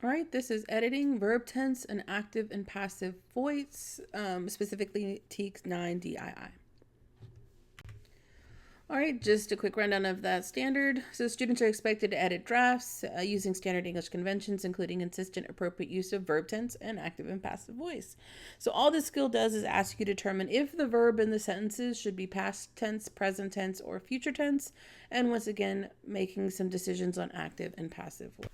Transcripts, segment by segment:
All right, this is editing, verb tense, and active and passive voice, specifically TEKS 9 DII. All right, just a quick rundown of that standard. So students are expected to edit drafts using standard English conventions, including consistent, appropriate use of verb tense and active and passive voice. So all this skill does is ask you to determine if the verb in the sentences should be past tense, present tense, or future tense, and once again, making some decisions on active and passive voice.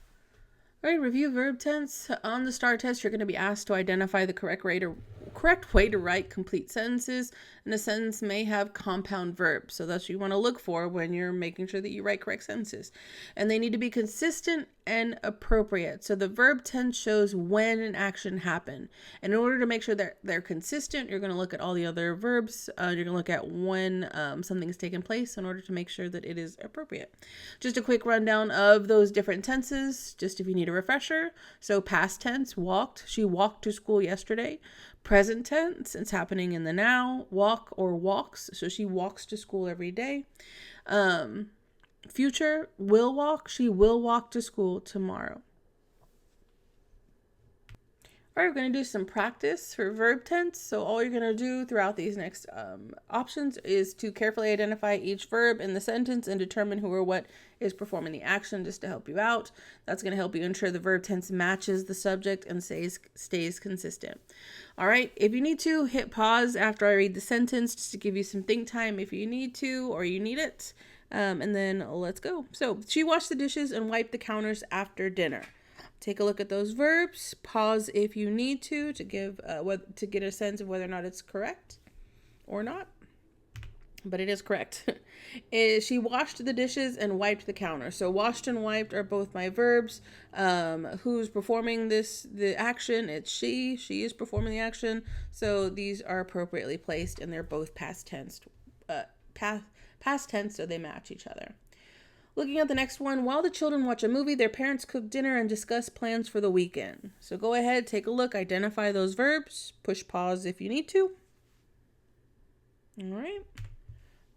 All right, review verb tense. On the STAAR test, you're going to be asked to identify the correct way to write complete sentences, and a sentence may have compound verbs. So that's what you want to look for when you're making sure that you write correct sentences. And they need to be consistent and appropriate. So the verb tense shows when an action happened. And in order to make sure that they're consistent, you're going to look at all the other verbs. You're going to look at when something's taken place in order to make sure that it is appropriate. Just a quick rundown of those different tenses, just if you need a refresher. So past tense, walked. She walked to school yesterday. Present tense, it's happening in the now. Walk or walks. So she walks to school every day. Future, will walk. She will walk to school tomorrow. All right, we're going to do some practice for verb tense. So all you're going to do throughout these next options is to carefully identify each verb in the sentence and determine who or what is performing the action, just to help you out. That's going to help you ensure the verb tense matches the subject and stays consistent. All right, if you need to, hit pause after I read the sentence just to give you some think time if you need to or you need it. And then let's go. So she washed the dishes and wiped the counters after dinner. Take a look at those verbs. Pause if you need to get a sense of whether or not it's correct or not. But it is correct. She washed the dishes and wiped the counter. So washed and wiped are both my verbs. Who's performing the action? It's she. She is performing the action. So these are appropriately placed, and they're both past tense. Past tense, so they match each other. Looking at the next one, while the children watch a movie, their parents cook dinner and discuss plans for the weekend. So go ahead, take a look, identify those verbs, push pause if you need to. All right.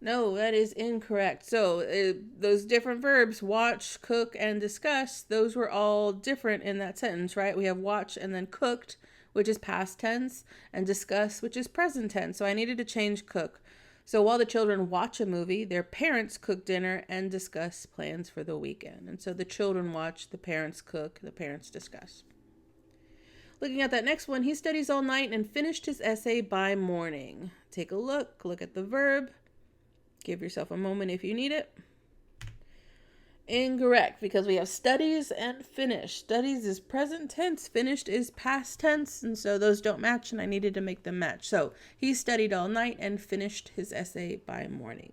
No, that is incorrect. So those different verbs, watch, cook, and discuss, those were all different in that sentence, right? We have watch and then cooked, which is past tense, and discuss, which is present tense. So I needed to change cook. So while the children watch a movie, their parents cook dinner and discuss plans for the weekend. And so the children watch, the parents cook, the parents discuss. Looking at that next one, he studies all night and finished his essay by morning. Take a look at the verb. Give yourself a moment if you need it. Incorrect, because we have studies and finished. Studies is present tense, finished is past tense, and so those don't match, and I needed to make them match. So he studied all night and finished his essay by morning.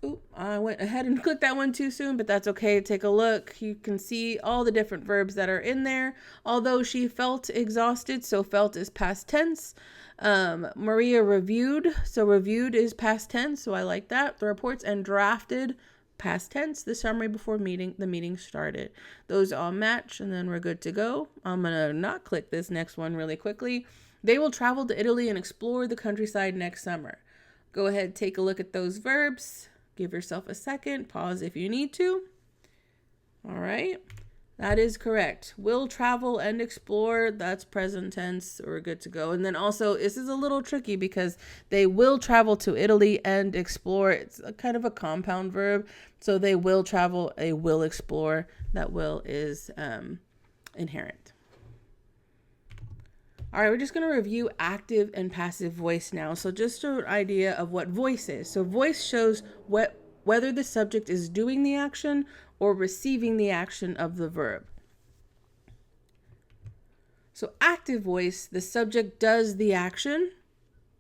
Ooh, I went ahead and clicked that one too soon, but that's okay. Take a look. You can see all the different verbs that are in there. Although she felt exhausted, so felt is past tense. Maria reviewed, so reviewed is past tense, so I like that. The reports and drafted, past tense, the summary before the meeting started. Those all match, and then we're good to go. I'm going to not click this next one really quickly. They will travel to Italy and explore the countryside next summer. Go ahead, take a look at those verbs. Give yourself a second. Pause if you need to. All right. That is correct. Will travel and explore, that's present tense. We're good to go. And then also, this is a little tricky because they will travel to Italy and explore. It's a kind of a compound verb. So they will travel, they will explore. That will is inherent. All right, we're just going to review active and passive voice now. So just an idea of what voice is. So voice shows whether the subject is doing the action or receiving the action of the verb. So active voice, the subject does the action.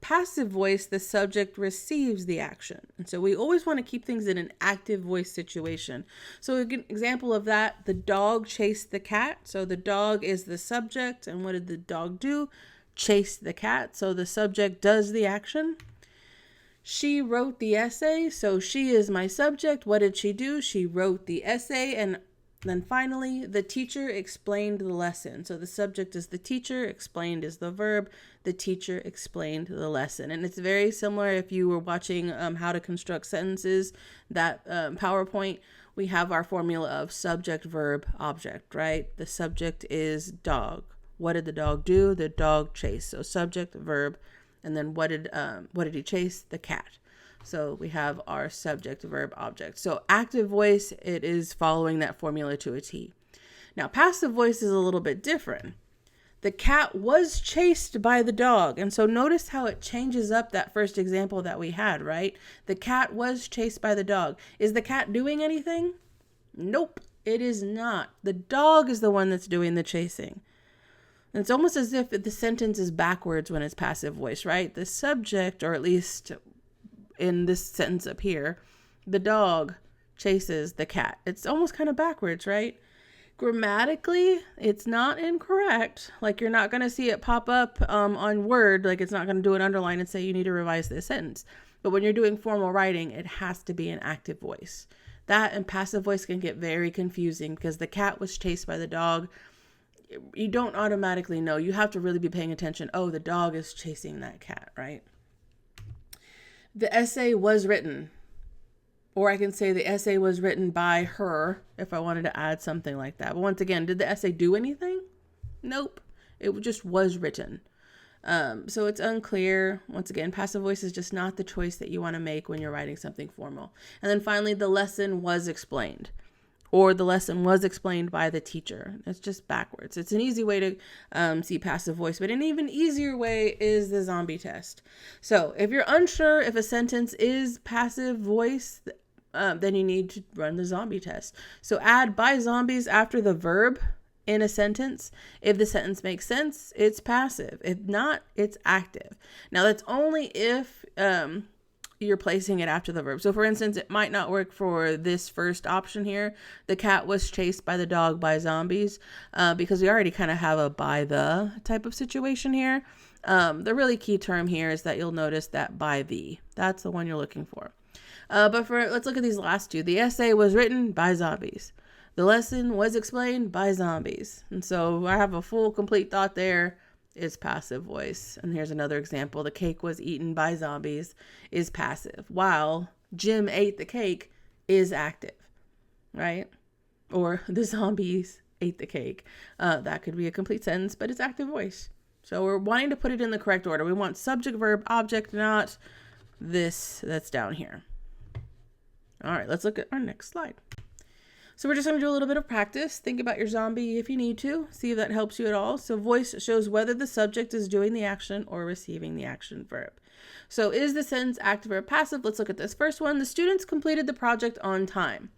Passive voice, the subject receives the action. And so we always want to keep things in an active voice situation. So an example of that, the dog chased the cat. So the dog is the subject. And what did the dog do? Chase the cat. So the subject does the action. She wrote the essay, so she is my subject. What did she do? She wrote the essay. And then finally, the teacher explained the lesson. So the subject is the teacher, explained is the verb. The teacher explained the lesson. And it's very similar if you were watching how to construct sentences, that PowerPoint. we have our formula of subject, verb, object, right? The subject is dog. What did the dog do? The dog chased. So subject, verb, and then what did he chase? The cat. So we have our subject, verb, object. So active voice, it is following that formula to a T. Now passive voice is a little bit different. The cat was chased by the dog. And so notice how it changes up that first example that we had, right? The cat was chased by the dog. Is the cat doing anything? Nope, it is not. The dog is the one that's doing the chasing. And it's almost as if the sentence is backwards when it's passive voice, right? The subject, or at least in this sentence up here, the dog chases the cat. It's almost kind of backwards, right? Grammatically, it's not incorrect. Like, you're not going to see it pop up on Word. Like, it's not going to do an underline and say you need to revise this sentence. But when you're doing formal writing, it has to be an active voice. That and passive voice can get very confusing because the cat was chased by the dog. You don't automatically know. You have to really be paying attention. Oh, the dog is chasing that cat, right? The essay was written. Or I can say the essay was written by her if I wanted to add something like that. But once again, did the essay do anything? Nope. It just was written. So it's unclear. Once again, passive voice is just not the choice that you want to make when you're writing something formal. And then finally, the lesson was explained. Or the lesson was explained by the teacher. It's just backwards. It's an easy way to see passive voice, but an even easier way is the zombie test. So if you're unsure if a sentence is passive voice, then you need to run the zombie test. So add by zombies after the verb in a sentence. If the sentence makes sense, it's passive. If not, it's active. Now that's only if you're placing it after the verb. So for instance, it might not work for this first option here. The cat was chased by the dog by zombies because we already kind of have a by the type of situation here. The really key term here is that you'll notice that by the. That's the one you're looking for. But let's look at these last two. The essay was written by zombies. The lesson was explained by zombies. And so I have a full, complete thought there. Is passive voice. And here's another example. The cake was eaten by zombies is passive, while Jim ate the cake is active, right? Or the zombies ate the cake. That could be a complete sentence, but it's active voice. So we're wanting to put it in the correct order. We want subject, verb, object, not this that's down here. All right, let's look at our next slide. So we're just going to do a little bit of practice. Think about your zombie if you need to. See if that helps you at all. So voice shows whether the subject is doing the action or receiving the action verb. So is the sentence active or passive? Let's look at this first one. The students completed the project on time.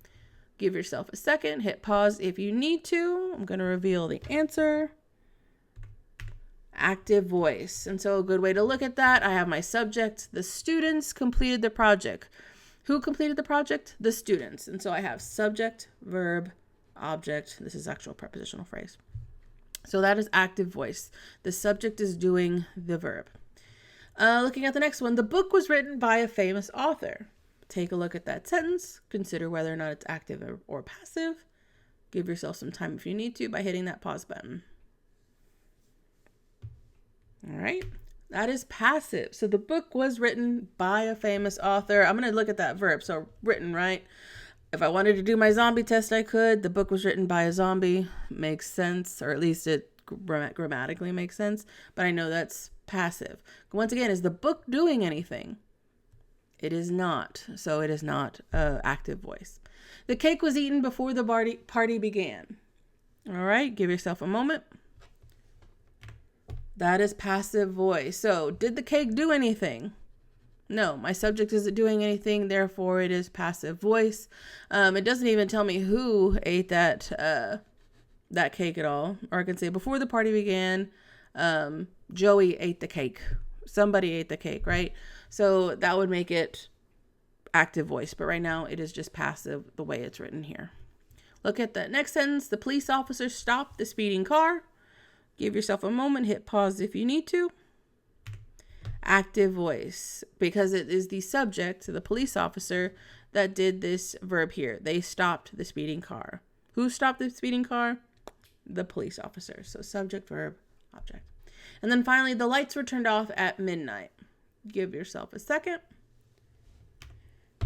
Give yourself a second. Hit pause if you need to. I'm going to reveal the answer. Active voice. And so a good way to look at that, I have my subject. The students completed the project. Who completed the project? The students. And so I have subject, verb, object. This is actual prepositional phrase. So that is active voice. The subject is doing the verb. Looking at the next one, the book was written by a famous author. Take a look at that sentence. Consider whether or not it's active or passive. Give yourself some time if you need to by hitting that pause button. All right. That is passive. So the book was written by a famous author. I'm going to look at that verb. So written, right? If I wanted to do my zombie test, I could. The book was written by a zombie. Makes sense, or at least it grammatically makes sense. But I know that's passive. Once again, is the book doing anything? It is not. So it is not active voice. The cake was eaten before the party began. All right. Give yourself a moment. That is passive voice. So did the cake do anything? No, my subject isn't doing anything. Therefore, it is passive voice. It doesn't even tell me who ate that cake at all. Or I can say before the party began, Joey ate the cake. Somebody ate the cake, right? So that would make it active voice. But right now, it is just passive the way it's written here. Look at the next sentence. The police officer stopped the speeding car. Give yourself a moment, hit pause if you need to. Active voice, because it is the subject, the police officer, that did this verb here. They stopped the speeding car. Who stopped the speeding car? The police officer. So subject, verb, object. And then finally, the lights were turned off at midnight. Give yourself a second.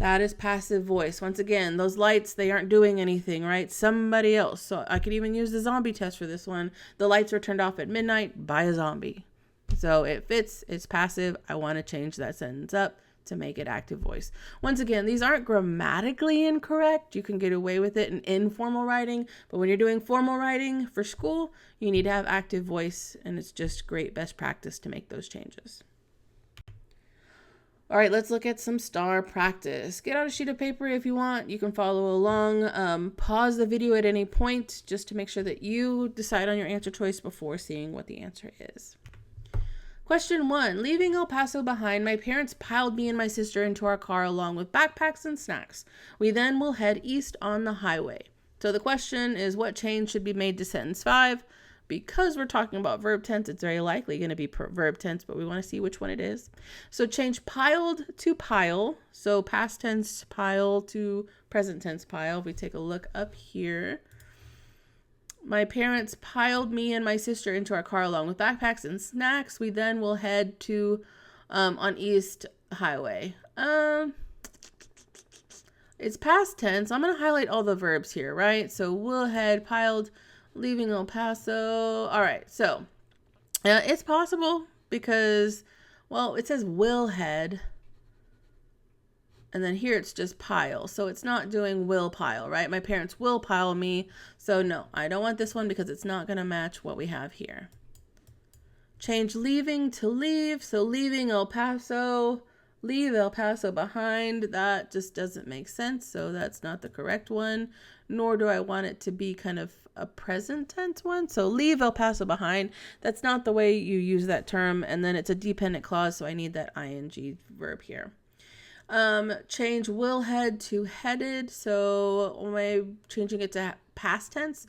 That is passive voice. Once again, those lights, they aren't doing anything, right? Somebody else. So I could even use the zombie test for this one. The lights were turned off at midnight by a zombie. So it fits, it's passive. I want to change that sentence up to make it active voice. Once again, these aren't grammatically incorrect. You can get away with it in informal writing, but when you're doing formal writing for school, you need to have active voice, and it's just great best practice to make those changes. All right, let's look at some STAAR practice. Get out a sheet of paper if you want. You can follow along. Pause the video at any point just to make sure that you decide on your answer choice before seeing what the answer is. Question 1. Leaving El Paso behind, my parents piled me and my sister into our car along with backpacks and snacks. We then will head east on the highway. So the question is, what change should be made to sentence 5? Because we're talking about verb tense, it's very likely going to be verb tense, but we want to see which one it is. So change piled to pile. So past tense pile to present tense pile. If we take a look up here, my parents piled me and my sister into our car along with backpacks and snacks. We then will head to on East Highway. It's past tense. I'm going to highlight all the verbs here, right? So we'll head, piled, leaving El Paso. All right. So it's possible because, well, it says will head. And then here it's just pile. So it's not doing will pile, right? My parents will pile me. So no, I don't want this one because it's not going to match what we have here. Change leaving to leave. So leaving El Paso, leave El Paso behind. That just doesn't make sense. So that's not the correct one. Nor do I want it to be kind of a present tense one. So leave El Paso behind. That's not the way you use that term. And then it's a dependent clause. So I need that ing verb here. Change will head to headed. So am I changing it to past tense?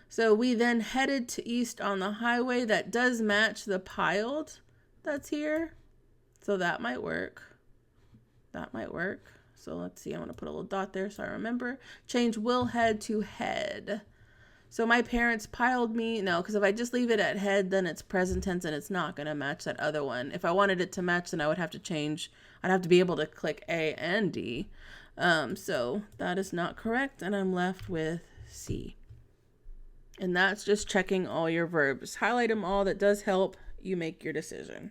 So we then headed to east on the highway. That does match the piled that's here. So that might work. That might work. So let's see. I'm going to put a little dot there so I remember. Change will head to head. So my parents piled me. No, because if I just leave it at head, then it's present tense and it's not going to match that other one. If I wanted it to match, then I would have to change. I'd have to be able to click A and D. So that is not correct. And I'm left with C. And that's just checking all your verbs. Highlight them all. That does help you make your decision.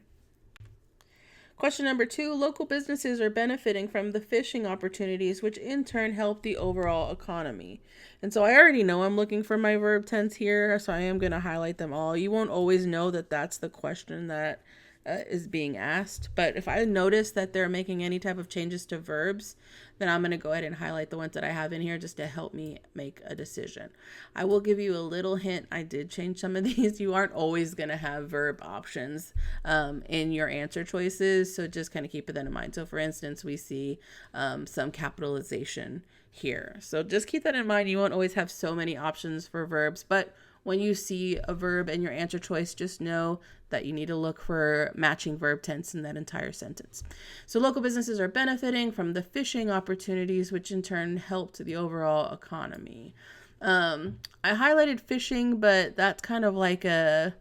Question number 2, local businesses are benefiting from the fishing opportunities, which in turn help the overall economy. And so I already know I'm looking for my verb tense here, so I am going to highlight them all. You won't always know that that's the question that is being asked. But if I notice that they're making any type of changes to verbs, then I'm going to go ahead and highlight the ones that I have in here just to help me make a decision. I will give you a little hint. I did change some of these. You aren't always going to have verb options in your answer choices. So just kind of keep that in mind. So for instance, we see some capitalization here. So just keep that in mind. You won't always have so many options for verbs, but when you see a verb in your answer choice, just know that you need to look for matching verb tense in that entire sentence. So local businesses are benefiting from the fishing opportunities, which in turn helped the overall economy. I highlighted fishing, but that's kind of like a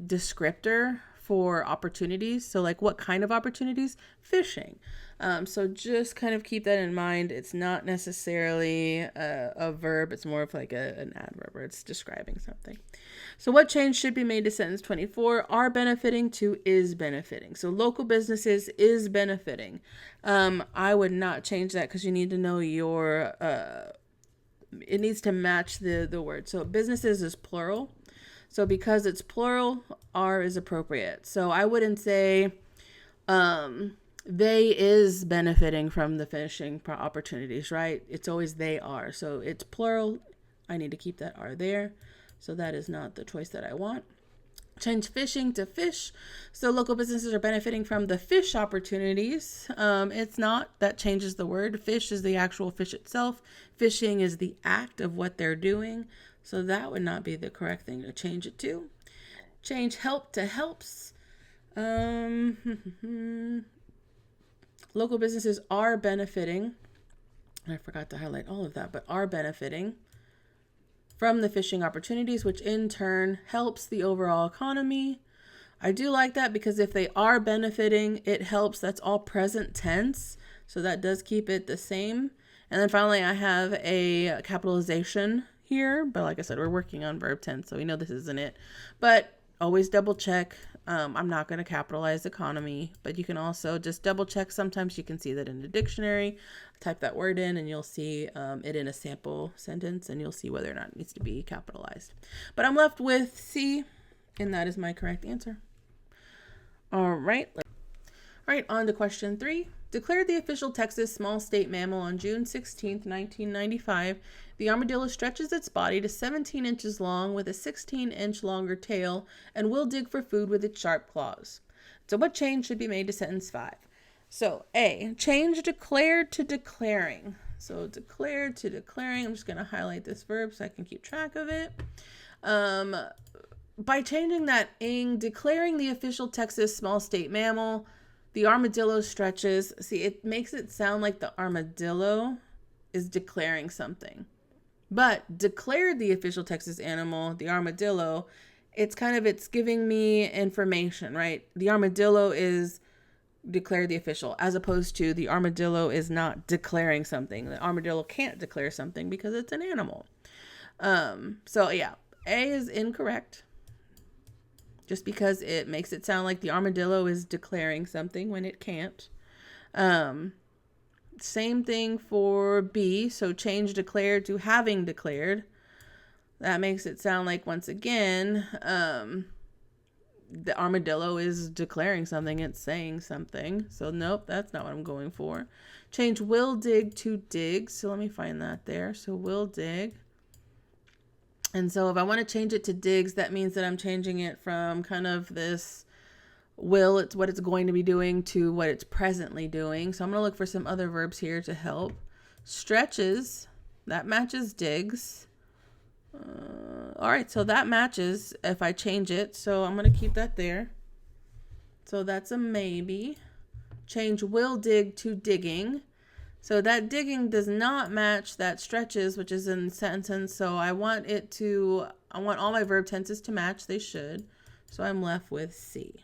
descriptor for opportunities. So like what kind of opportunities? Fishing. So just kind of keep that in mind. It's not necessarily a verb. It's more of like an adverb where it's describing something. So what change should be made to sentence 24? Are benefiting to is benefiting. So local businesses is benefiting. I would not change that because you need to know your, it needs to match the word. So businesses is plural. So because it's plural, are is appropriate. So I wouldn't say, they is benefiting from the fishing opportunities, right? It's always they are. So it's plural. I need to keep that are there. So that is not the choice that I want. Change fishing to fish. So local businesses are benefiting from the fish opportunities. It's not. That changes the word. Fish is the actual fish itself. Fishing is the act of what they're doing. So that would not be the correct thing to change it to. Change help to helps. Local businesses are benefiting. I forgot to highlight all of that, but are benefiting from the fishing opportunities, which in turn helps the overall economy. I do like that because if they are benefiting, it helps. That's all present tense. So that does keep it the same. And then finally, I have a capitalization here. But like I said, we're working on verb tense, so we know this isn't it. But always double check. I'm not going to capitalize economy, but you can also just double check. Sometimes you can see that in the dictionary. Type that word in and you'll see it in a sample sentence, and you'll see whether or not it needs to be capitalized. But I'm left with C, and that is my correct answer. All right, on to question 3. Declared the official Texas small state mammal on June 16th, 1995. The armadillo stretches its body to 17 inches long with a 16-inch longer tail and will dig for food with its sharp claws. So what change should be made to sentence 5? So A, change declared to declaring. So declared to declaring. I'm just going to highlight this verb so I can keep track of it. By changing that ing, declaring the official Texas small state mammal, the armadillo stretches. See, it makes it sound like the armadillo is declaring something. But declared the official Texas animal, the armadillo, it's giving me information, right? The armadillo is declared the official, as opposed to the armadillo is not declaring something. The armadillo can't declare something because it's an animal. So yeah, A is incorrect. Just because it makes it sound like the armadillo is declaring something when it can't. Same thing for B. So change declared to having declared. That makes it sound like, once again, the armadillo is declaring something. It's saying something. So nope, that's not what I'm going for. Change will dig to dig. So let me find that there. So will dig. And so if I want to change it to digs, that means that I'm changing it from kind of this will, it's what it's going to be doing, to what it's presently doing. So I'm going to look for some other verbs here to help. Stretches, that matches digs. All right, so that matches if I change it. So I'm going to keep that there. So that's a maybe. Change will dig to digging. So that digging does not match that stretches, which is in the sentence. So I want all my verb tenses to match. They should. So I'm left with C.